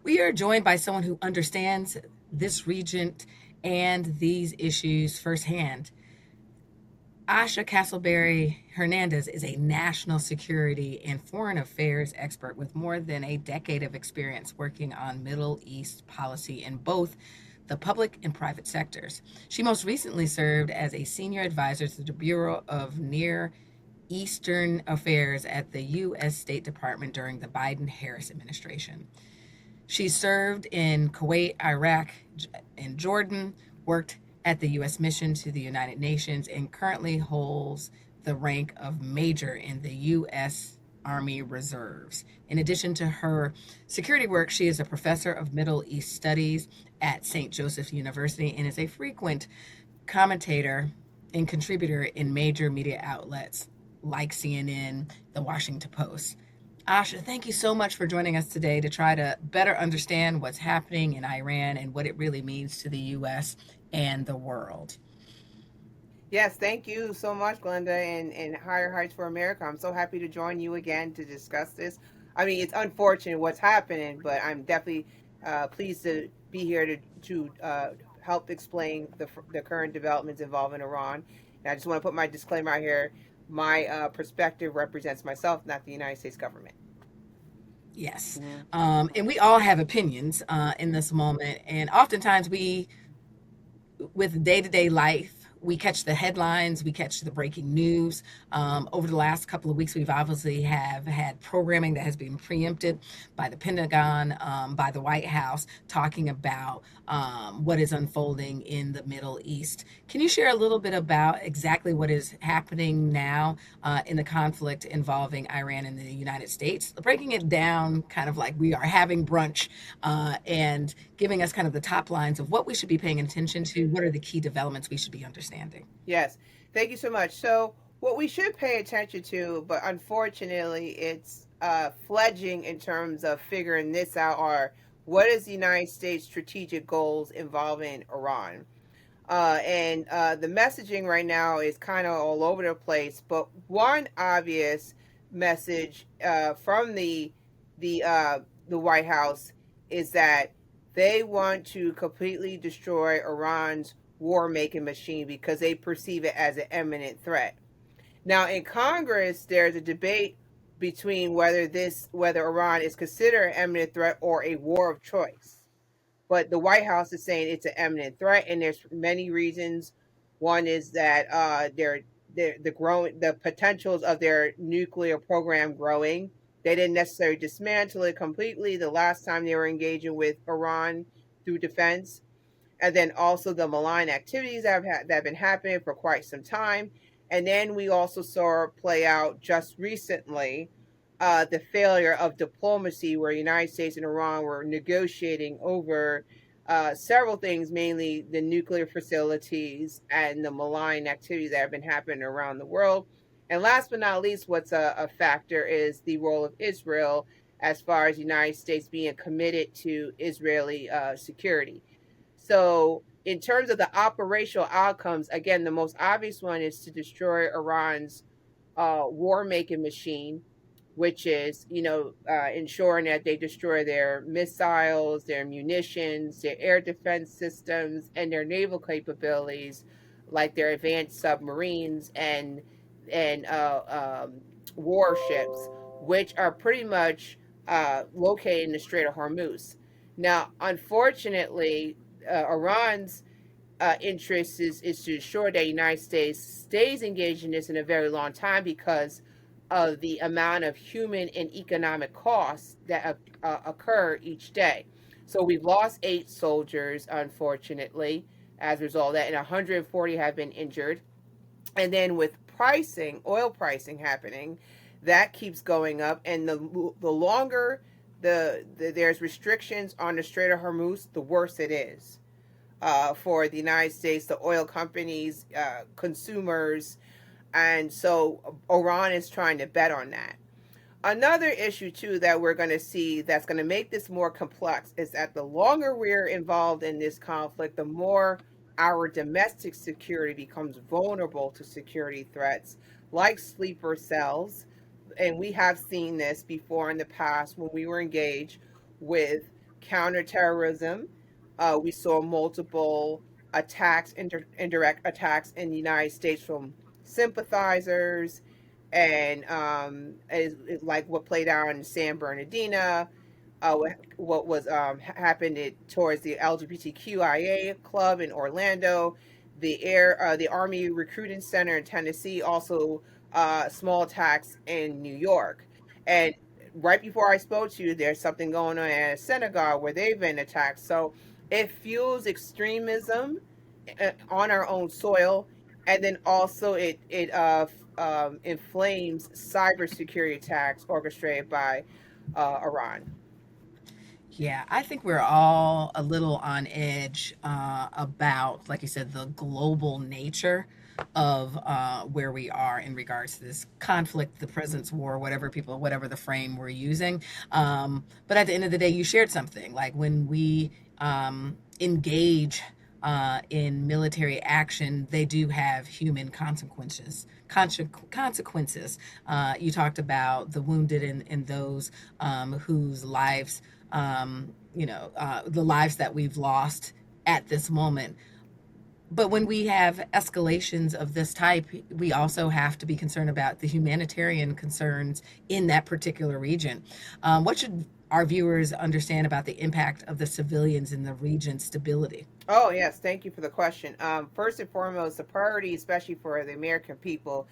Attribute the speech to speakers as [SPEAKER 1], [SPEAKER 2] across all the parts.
[SPEAKER 1] We are joined by someone who understands this region and these issues firsthand. Asha Castleberry-Hernandez is a national security and foreign affairs expert with more than a decade of experience working on Middle East policy in both the public and private sectors. She most recently served as a senior advisor to the Bureau of Near Eastern Affairs at the U.S. State Department during the Biden Harris administration. She served in Kuwait, Iraq, and Jordan, worked at the U.S. mission to the United Nations, and currently holds the rank of major in the U.S. Army Reserves. In addition to her security work, she is a professor of Middle East Studies at St. Joseph's University and is a frequent commentator and contributor in major media outlets like CNN, The Washington Post. Asha, thank you so much for joining us today to try to better understand what's happening in Iran and what it really means to the U.S. and the world.
[SPEAKER 2] Yes, thank you so much, Glenda, and Higher Heights for America. I'm so happy to join you again to discuss this. I mean, it's unfortunate what's happening, but I'm definitely pleased to be here to help explain the current developments involving Iran. And I just want to put my disclaimer out here. My perspective represents myself, not the United States government.
[SPEAKER 1] Yes.
[SPEAKER 2] Mhm.
[SPEAKER 1] And we all have opinions in this moment. And oftentimes with day to day life, we catch the headlines, we catch the breaking news. Over the last couple of weeks, we've obviously have had programming that has been preempted by the Pentagon, by the White House, talking about what is unfolding in the Middle East. Can you share a little bit about exactly what is happening now in the conflict involving Iran and the United States? Breaking it down, kind of like we are having brunch, and giving us kind of the top lines of what we should be paying attention to. What are the key developments we should be understanding?
[SPEAKER 2] Yes, thank you so much. So, what we should pay attention to, but unfortunately, it's fledging in terms of figuring this out, are what is the United States' strategic goals involving Iran? And the messaging right now is kind of all over the place. But one obvious message from the White House is that they want to completely destroy Iran's war making machine because they perceive it as an imminent threat. Now, in Congress, there's a debate between whether Iran is considered an imminent threat or a war of choice. But the White House is saying it's an imminent threat, and there's many reasons. One is that the potentials of their nuclear program growing. They didn't necessarily dismantle it completely the last time they were engaging with Iran through defense, and then also the malign activities that have been happening for quite some time. And then we also saw play out just recently the failure of diplomacy, where the United States and Iran were negotiating over several things, mainly the nuclear facilities and the malign activities that have been happening around the world. And last but not least, what's a factor is the role of Israel as far as the United States being committed to Israeli security. So, in terms of the operational outcomes, again, the most obvious one is to destroy Iran's war making machine, which is, ensuring that they destroy their missiles, their munitions, their air defense systems, and their naval capabilities, like their advanced submarines and warships, which are pretty much located in the Strait of Hormuz. Now, unfortunately, Iran's interest is to ensure that the United States stays engaged in this in a very long time because of the amount of human and economic costs that occur each day. So we've lost 8 soldiers, unfortunately, as a result of that, and 140 have been injured. And then with oil pricing happening, that keeps going up, and the longer there's restrictions on the Strait of Hormuz, the worse it is for the United States, the oil companies, consumers, and so Iran is trying to bet on that. Another issue too that we're going to see that's going to make this more complex is that the longer we're involved in this conflict, the more our domestic security becomes vulnerable to security threats like sleeper cells. And we have seen this before in the past when we were engaged with counterterrorism. We saw multiple attacks, indirect attacks in the United States from sympathizers, and like what played out in San Bernardino, what was happened towards the LGBTQIA club in Orlando, the Army Recruiting Center in Tennessee, also small attacks in New York, and right before I spoke to you, there's something going on at Senegal where they've been attacked. So it fuels extremism on our own soil, and then also it inflames cybersecurity attacks orchestrated by Iran.
[SPEAKER 1] Yeah, I think we're all a little on edge about, like you said, the global nature of where we are in regards to this conflict, the President's War, whatever the frame we're using. But at the end of the day, you shared something like when we engage in military action, they do have human consequences. Consequences. You talked about the wounded and those whose lives, the lives that we've lost at this moment. But when we have escalations of this type, we also have to be concerned about the humanitarian concerns in that particular region. What should our viewers understand about the impact of the civilians in the region's stability?
[SPEAKER 2] Oh, yes. Thank you for the question. First and foremost, the priority, especially for the American people,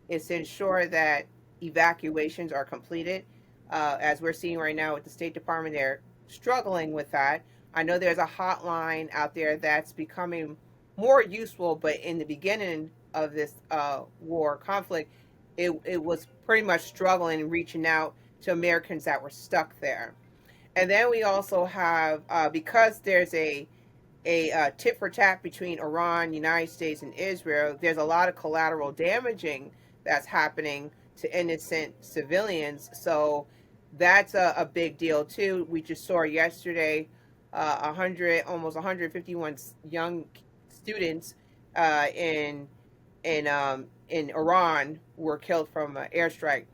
[SPEAKER 2] is to ensure that evacuations are completed. As we're seeing right now with the State Department, they're struggling with that. I know there's a hotline out there that's becoming more useful, but in the beginning of this war conflict, it was pretty much struggling and reaching out to Americans that were stuck there. And then we also have, because there's a tit for tat between Iran, United States, and Israel, there's a lot of collateral damaging that's happening to innocent civilians. So that's a big deal too. We just saw yesterday, 100, almost 151 young students in in Iran were killed from an airstrike.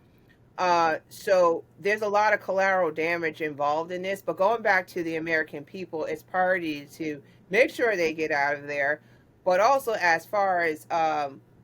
[SPEAKER 2] So there's a lot of collateral damage involved in this. But going back to the American people, it's priority to make sure they get out of there. But also, as far as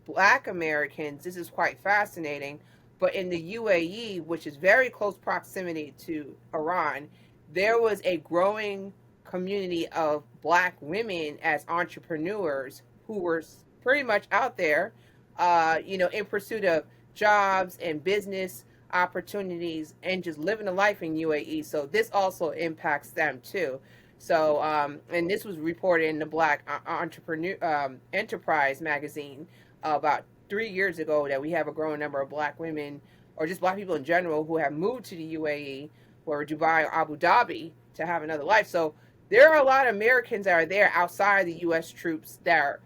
[SPEAKER 2] Black Americans, this is quite fascinating. But in the UAE, which is very close proximity to Iran, there was a growing community of Black women as entrepreneurs who were pretty much out there, in pursuit of jobs and business opportunities and just living a life in UAE. So this also impacts them too. So, and this was reported in the Black Entrepreneur Enterprise magazine about 3 years ago, that we have a growing number of Black women or just Black people in general who have moved to the UAE or Dubai or Abu Dhabi to have another life. So there are a lot of Americans that are there outside the U.S. troops that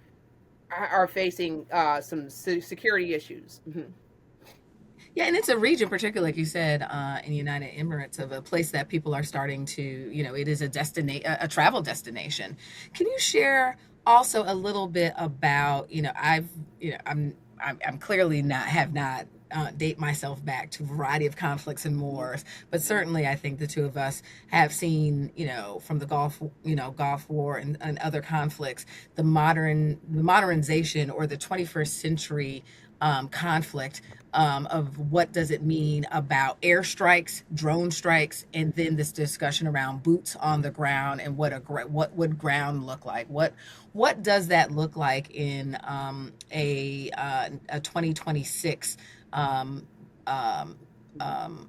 [SPEAKER 2] are facing some security issues. Mm-hmm.
[SPEAKER 1] Yeah, and it's a region, particularly like you said, in the United Emirates, of a place that people are starting to, it is a travel destination. Can you share also a little bit about, I'm clearly not have not date myself back to a variety of conflicts and wars, but certainly I think the two of us have seen, from the Gulf War and other conflicts, the modernization or the 21st century conflict, of what does it mean about airstrikes, drone strikes, and then this discussion around boots on the ground and what would ground look like? What does that look like in a 2026 um, um, um,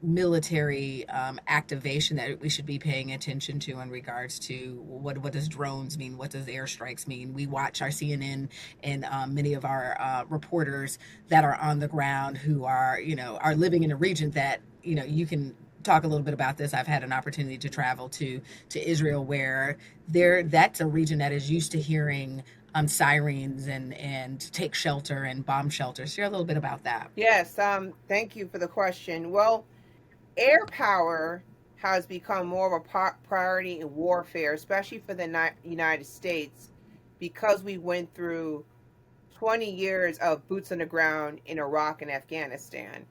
[SPEAKER 1] military activation that we should be paying attention to in regards to what does drones mean, what does airstrikes mean? We watch our CNN and many of our reporters that are on the ground who are living in a region that you can talk a little bit about this. I've had an opportunity to travel to Israel, where that's a region that is used to hearing sirens and take shelter and bomb shelters. Share a little bit about that.
[SPEAKER 2] Yes, thank you for the question. Well, air power has become more of a priority in warfare, especially for the United States, because we went through 20 years of boots on the ground in Iraq and Afghanistan,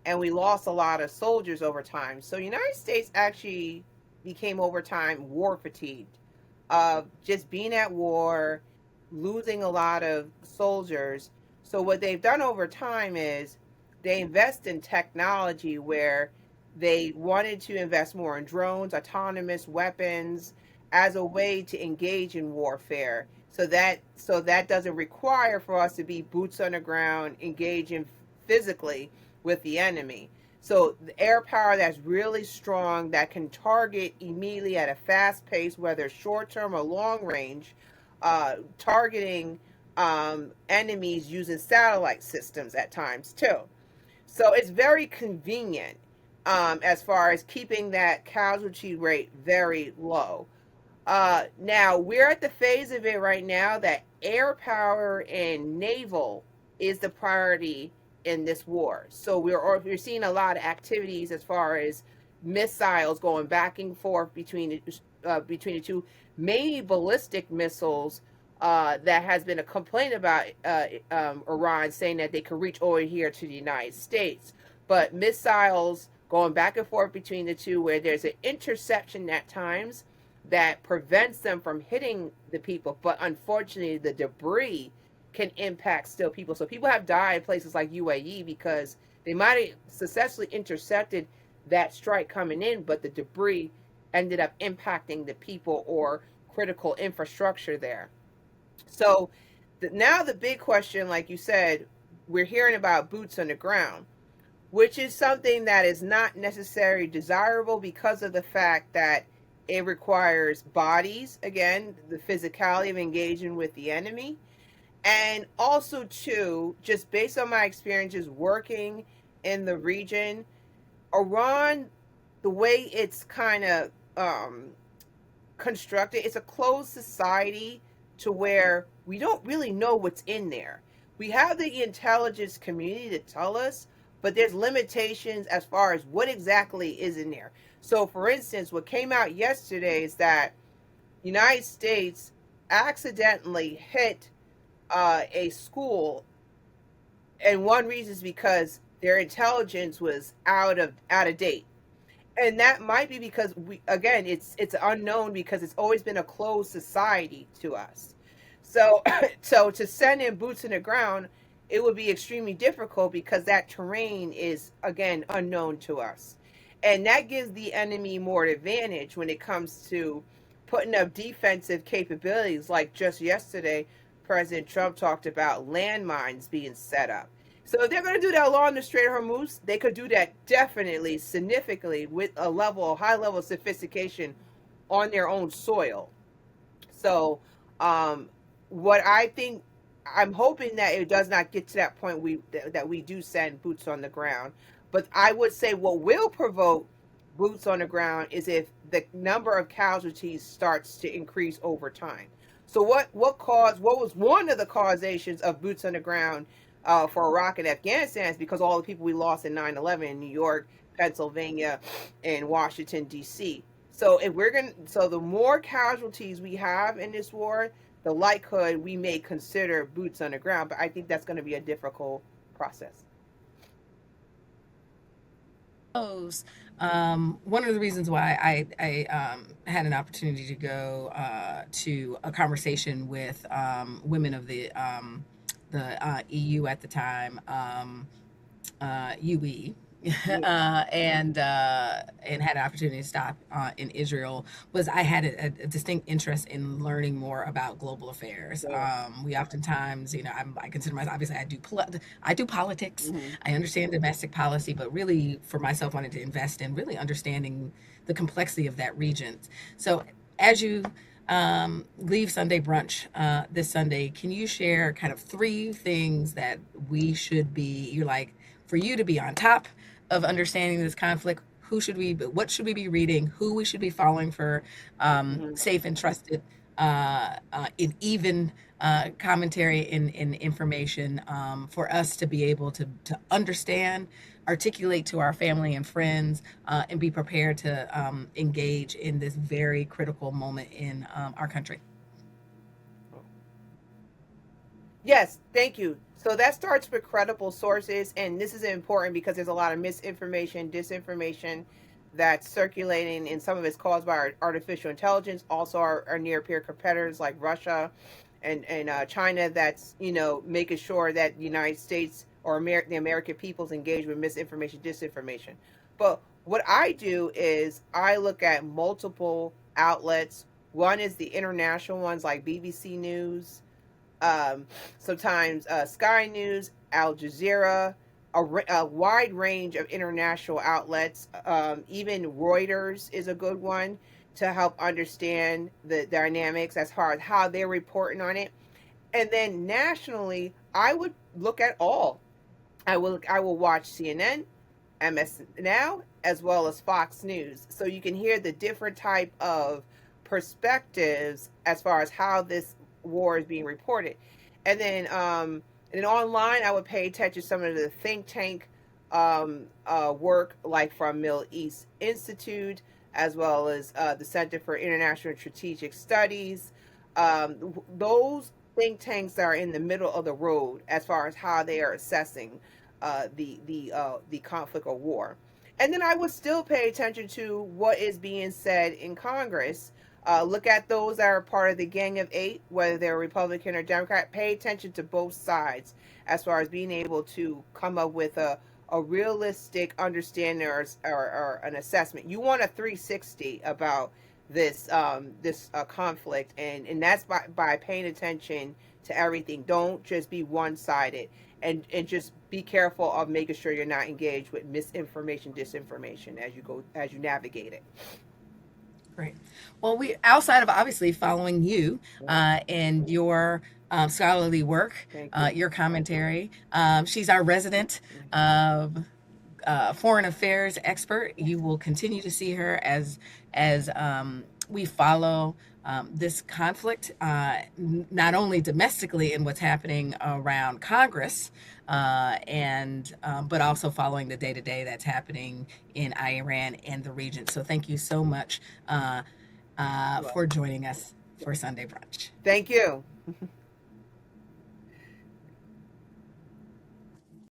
[SPEAKER 2] and we lost a lot of soldiers over time. So, United States actually became over time war fatigued of just being at war, losing a lot of soldiers. So what they've done over time is they invest in technology where they wanted to invest more in drones, autonomous weapons as a way to engage in warfare. So that doesn't require for us to be boots on the ground, engaging physically with the enemy. So the air power that's really strong that can target immediately at a fast pace, whether short term or long range, targeting enemies using satellite systems at times too. So it's very convenient as far as keeping that casualty rate very low. Now we're at the phase of it right now that air power and naval is the priority in this war. So we're seeing a lot of activities as far as missiles going back and forth between the two, mainly ballistic missiles. That has been a complaint about Iran saying that they could reach over here to the United States, but missiles going back and forth between the two, where there's an interception at times that prevents them from hitting the people, but unfortunately the debris can impact still people. So people have died in places like UAE because they might have successfully intercepted that strike coming in, but the debris ended up impacting the people or critical infrastructure there. So now the big question, like you said, we're hearing about boots on the ground, which is something that is not necessarily desirable because of the fact that it requires bodies, again, the physicality of engaging with the enemy. And also, too, just based on my experiences working in the region, Iran, the way it's kind of constructed, it's a closed society to where we don't really know what's in there. We have the intelligence community to tell us, but there's limitations as far as what exactly is in there. So, for instance, what came out yesterday is that United States accidentally hit a school, and one reason is because their intelligence was out of date, and that might be because we, again, it's unknown because it's always been a closed society to us. So so to send in boots in the ground, it would be extremely difficult because that terrain is again unknown to us, and that gives the enemy more advantage when it comes to putting up defensive capabilities. Like just yesterday, President Trump talked about landmines being set up. So if they're going to do that along the Strait of Hormuz, they could do that definitely, significantly, with a high level of sophistication on their own soil. So, um, what I think, I'm hoping that it does not get to that point that we do send boots on the ground. But I would say what will provoke boots on the ground is if the number of casualties starts to increase over time. So what was one of the causations of boots on the ground for Iraq and Afghanistan is because all the people we lost in 9/11 in New York, Pennsylvania, and Washington D.C. So the more casualties we have in this war, the likelihood we may consider boots on the ground. But I think that's going to be a difficult process.
[SPEAKER 1] One of the reasons why I had an opportunity to go to a conversation with women of the EU at the time, UE,
[SPEAKER 2] Yeah.
[SPEAKER 1] and had an opportunity to stop in Israel was I had a distinct interest in learning more about global affairs.
[SPEAKER 2] So,
[SPEAKER 1] We oftentimes, I consider myself, obviously I do politics,
[SPEAKER 2] hmm
[SPEAKER 1] I understand domestic policy, but really for myself wanted to invest in really understanding the complexity of that region. So as you leave Sunday brunch this Sunday, can you share kind of three things that we should be, you're like, for you to be on top of understanding this conflict? What should we be reading? Who we should be following for
[SPEAKER 2] hmm
[SPEAKER 1] safe and trusted, in even commentary and information for us to be able to understand, articulate to our family and friends, and be prepared to engage in this very critical moment in our country.
[SPEAKER 2] Yes, thank you. So that starts with credible sources, and this is important because there's a lot of misinformation, disinformation. that's circulating, and some of it's caused by artificial intelligence. Also, our near peer competitors like Russia and China, that's making sure that the United States or the American people's engaged with misinformation, disinformation. But what I do is I look at multiple outlets. One is the international ones like BBC News, um, sometimes Sky News, Al Jazeera, a wide range of international outlets. Even Reuters is a good one to help understand the dynamics as far as how they're reporting on it. And then nationally, I would look at all. I will watch CNN, MS Now, as well as Fox News, so you can hear the different type of perspectives as far as how this war is being reported. And then online, I would pay attention to some of the think tank work, like from Middle East Institute, as well as the Center for International Strategic Studies. Those think tanks are in the middle of the road as far as how they are assessing the conflict or war. And then I would still pay attention to what is being said in Congress. Look at those that are part of the Gang of Eight, whether they're Republican or Democrat. Pay attention to both sides as far as being able to come up with a realistic understanding or an assessment. You want a 360 about this conflict, and that's by paying attention to everything. Don't just be one sided, and just be careful of making sure you're not engaged with misinformation, disinformation as you navigate it.
[SPEAKER 1] Great. Well, we outside of obviously following you
[SPEAKER 2] Yeah.
[SPEAKER 1] and your scholarly work,
[SPEAKER 2] Thank you.
[SPEAKER 1] your commentary. She's our resident
[SPEAKER 2] Mhm.
[SPEAKER 1] of foreign affairs expert. You will continue to see her as we follow this conflict, not only domestically in what's happening around Congress, and but also following the day to day that's happening in Iran and the region. So thank you so much for joining us for Sunday Brunch.
[SPEAKER 2] Thank you.